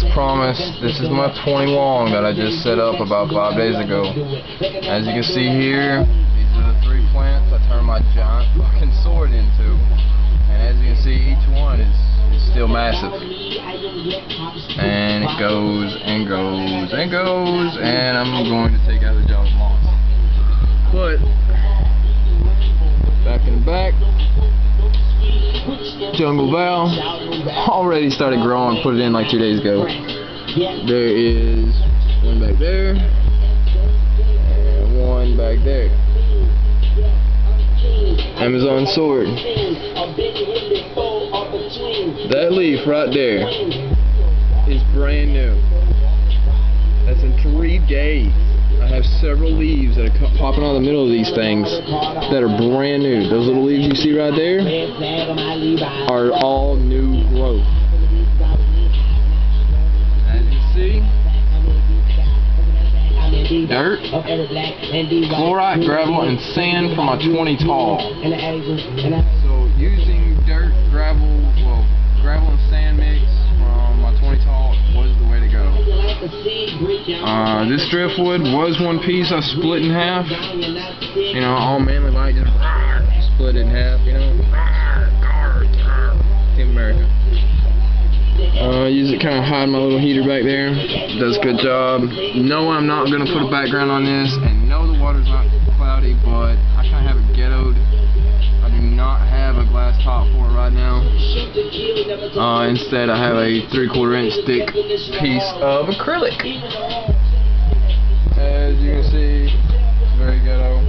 as promised, this is my 20 long that I just set up about 5 days ago. As you can see here, these are the 3 plants I turned my giant fucking sword into. And as you can see, each one is still massive. And it goes and goes and goes, and I'm going to take out the Java moss. But back in the back, Jungle Val already started growing. Put it in like 2 days ago. There is one back there and one back there. Amazon sword. That leaf right there is brand new. That's in 3 days. I have several leaves that are popping out of the middle of these things that are brand new. Those little leaves you see right there are all new growth. As you see, dirt, chlorite, gravel, and sand for my 20 tall. So using dirt, gravel and sand mix from my 20 tall was the way to go. This driftwood was one piece I split in half. You know, all manly like just split it in half, you know. Team America. Use it kind of hide my little heater back there. Does a good job. No, I'm not going to put a background on this, and no, the water's not cloudy, but I kind of have it ghettoed. I do not have a glass top for it right now. Instead, I have a 3/4 inch thick piece of acrylic. As you can see, it's very ghetto.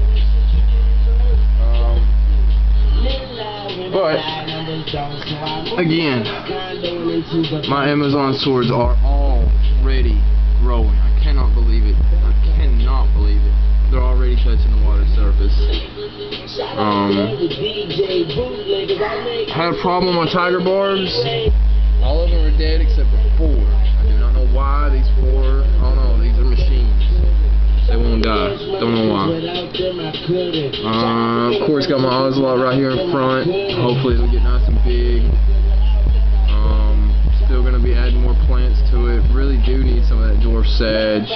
But again, my Amazon swords are already growing. I cannot believe it. I cannot believe it. They're already touching the water surface. I had a problem with my tiger barbs. All of them are dead except for 4. I do not know why these 4. I don't know. These are machines. They won't die. Don't know why. Of course, got my ocelot right here in front. Hopefully, it'll get nice and big. Still gonna be adding more plants to it. Really do need some of that dwarf sage. I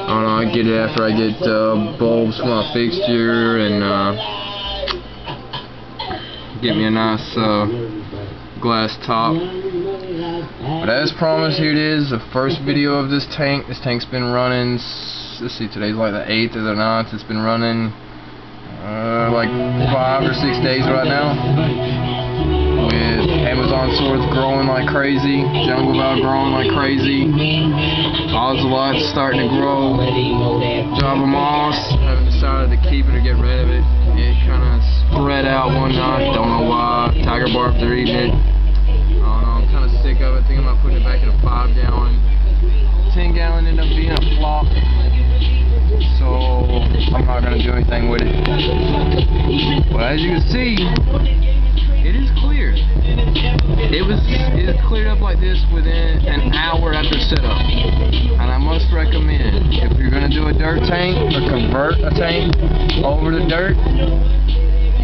don't know. I get it after I get bulbs for my fixture and get me a nice glass top. But as promised, here it is, the first video of this tank. This tank's been running. Let's see, today's like the 8th or the 9th. It's been running like 5 or 6 days right now. With Amazon swords growing like crazy, Jungle Val growing like crazy, ocelot's starting to grow, Java moss, haven't decided to keep it or get rid of it. It kind of spread out one night, don't know why. Tiger barbs are eating it. I don't know, I'm kind of sick of it. Thinking about putting it back in a 5-gallon. 10-gallon ended up being a flop, so I'm not going to do anything with it. But as you can see, it is clear. It is cleared up like this within an hour after setup. And I must recommend, if you're going to do a dirt tank or convert a tank over to dirt,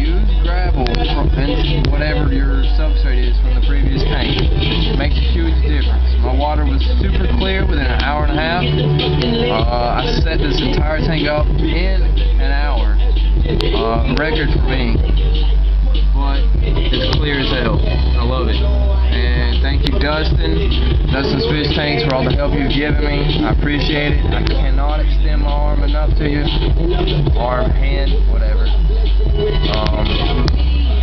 use gravel from whatever your substrate is from the previous tank. It makes a huge difference. My water was super clear within an hour and a half. I set this entire tank up in an hour. Record for me. But it's clear as hell. I love it. And thank you, Dustin's Fish Tanks, for all the help you've given me. I appreciate it. I cannot extend my arm enough to you. Arm, hand, whatever.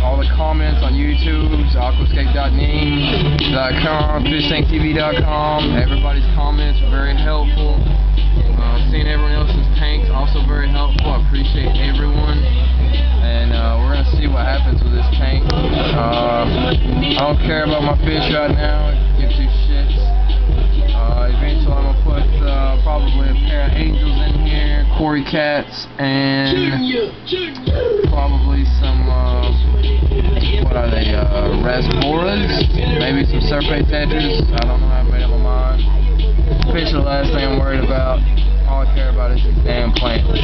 All the comments on YouTube, aquascape.neem.com, fishtanktv.com. Everybody's comments are very helpful. Seeing everyone else's tanks, also very helpful. I appreciate everyone. And we're going to see what happens with this tank. I don't care about my fish right now. Give 2 shits. Eventually I'm going to put probably a pair of angels in here, Cory cats, and probably some, what are they, rasboras? Maybe some serpent tetras. I don't know, I haven't made up my mind. Fish are the last thing I'm worried about. All I care about is these damn plants. And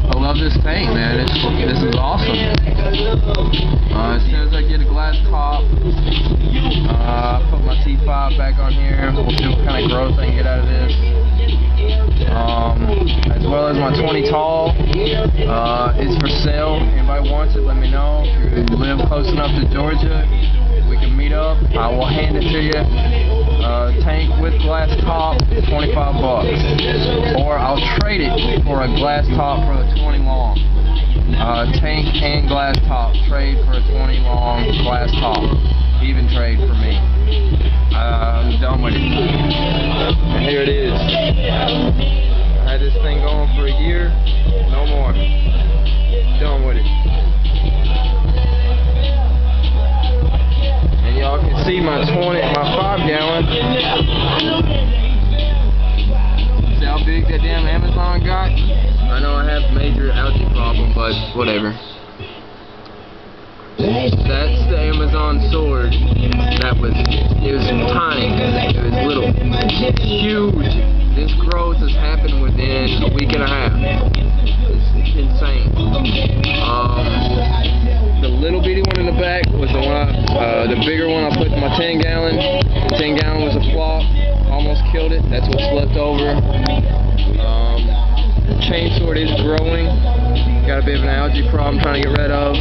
I love this tank, man. This is awesome. As soon as I get a glass top, my 20 tall. It's for sale. Anybody wants it, let me know. If you live close enough to Georgia, we can meet up. I will hand it to you. Tank with glass top, $25. Or I'll trade it for a glass top for a 20 long. Tank and glass top. Trade for a 20 long glass top. Even trade for me. I'm done with it. And here it is. I had this thing going for a year. No more. Done with it. And y'all can see my 5 gallon. See how big that damn Amazon got? I know I have major algae problem, but whatever. That's the Amazon sword. It was tiny. It was little. Huge. This growth has happened within a week and a half. It's insane. The little bitty one in the back was the one the bigger one I put in my 10 gallon. The 10 gallon was a flop. Almost killed it. That's what's left over. Chainsword is growing. Got a bit of an algae problem trying to get rid of.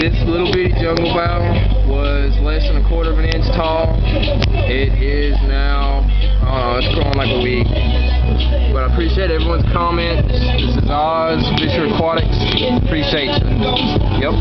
This little bitty jungle bow was less than 1/4 of an inch tall. It is now, it's growing like a weed. But I appreciate everyone's comments. This is Oz, Fisher Aquatics. Appreciate you. Yep.